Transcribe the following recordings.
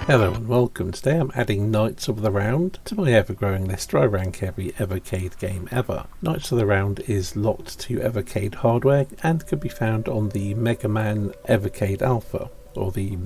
Hello and welcome. Today I'm adding Knights of the Round to my ever-growing list where I rank every Evercade game ever. Knights of the Round is locked to Evercade hardware and can be found on the Mega Man Evercade Alpha, or the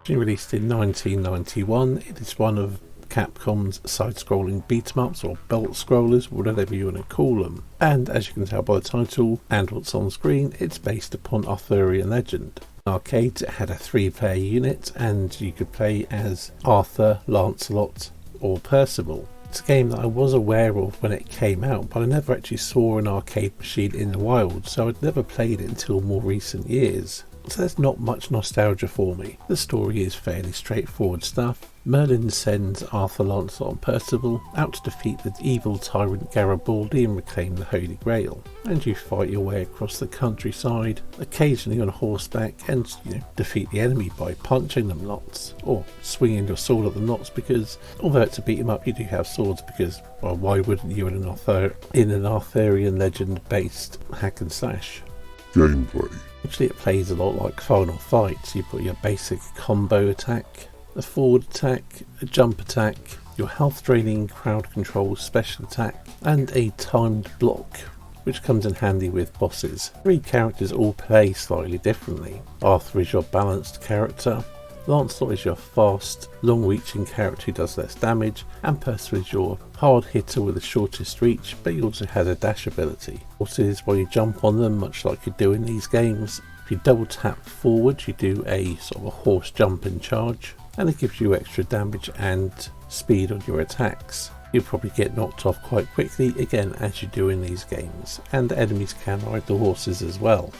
released in 1991. It is one of Capcom's side-scrolling beat-em-ups or belt scrollers, whatever you want to call them. And as you can tell by the title and what's on screen, it's based upon Arthurian legend. Arcades, it had a 3-player unit and you could play as Arthur, Lancelot or Percival. It's a game that I was aware of when it came out, but I never actually saw an arcade machine in the wild, so I'd never played it until more recent years. So there's not much nostalgia for me. The story is fairly straightforward stuff. Merlin sends Arthur, Lancelot and Percival out to defeat the evil tyrant Garibaldi and reclaim the Holy Grail. And you fight your way across the countryside, occasionally on horseback, and defeat the enemy by punching them lots, or swinging your sword at them lots, because although it's a beat 'em up, you do have swords because, well, why wouldn't you in an Arthurian legend based hack and slash? Gameplay. Actually, it plays a lot like Final Fight. You've got your basic combo attack, a forward attack, a jump attack, your health draining crowd control special attack, and a timed block, which comes in handy with bosses. 3 characters all play slightly differently. Arthur is your balanced character, Lancelot is your fast, long-reaching character who does less damage, and Percival is your hard hitter with the shortest reach, but he also has a dash ability. Horses, while you jump on them, much like you do in these games, if you double tap forward, you do a sort of a horse jump and charge, and it gives you extra damage and speed on your attacks. You'll probably get knocked off quite quickly, again as you do in these games, and enemies can ride the horses as well.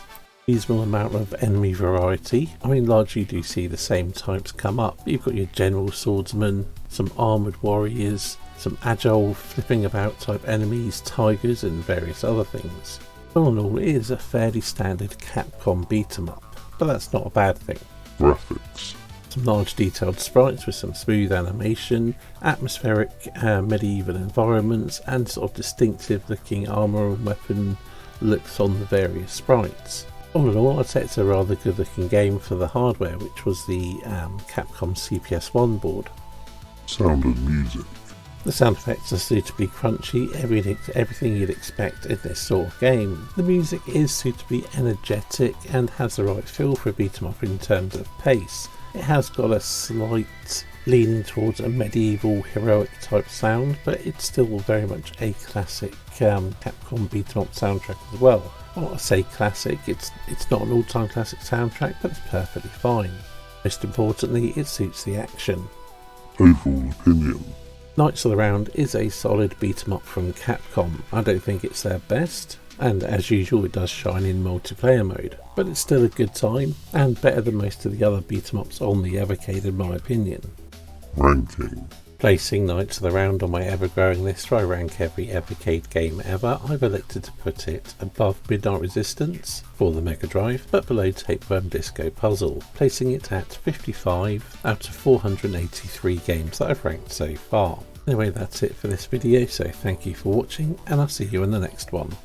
Reasonable amount of enemy variety. I mean, largely you do see the same types come up. You've got your general swordsmen, some armoured warriors, some agile flipping about type enemies, tigers and various other things. All in all, it is a fairly standard Capcom beat 'em up, but that's not a bad thing. Graphics. Some large detailed sprites with some smooth animation, atmospheric medieval environments, and sort of distinctive looking armour and weapon looks on the various sprites. All in all, I'd say it's a rather good looking game for the hardware, which was the Capcom CPS-1 board. Sound and music. The sound effects are suitably crunchy, everything you'd expect in this sort of game. The music is suitably energetic and has the right feel for a beat 'em up in terms of pace. It has got a slight leaning towards a medieval heroic type sound, but it's still very much a classic Capcom beat 'em up soundtrack as well. Well, I say classic, it's not an all-time classic soundtrack, but it's perfectly fine. Most importantly, it suits the action. Overall opinion. Knights of the Round is a solid beat 'em up from Capcom. I don't think it's their best, and as usual it does shine in multiplayer mode, but it's still a good time, and better than most of the other beat 'em ups on the Evercade in my opinion. Ranking. Placing Knights of the Round on my ever-growing list where I rank every Evercade game ever, I've elected to put it above Midnight Resistance for the Mega Drive, but below Tapeworm Disco Puzzle, placing it at 55 out of 483 games that I've ranked so far. Anyway, that's it for this video, so thank you for watching, and I'll see you in the next one.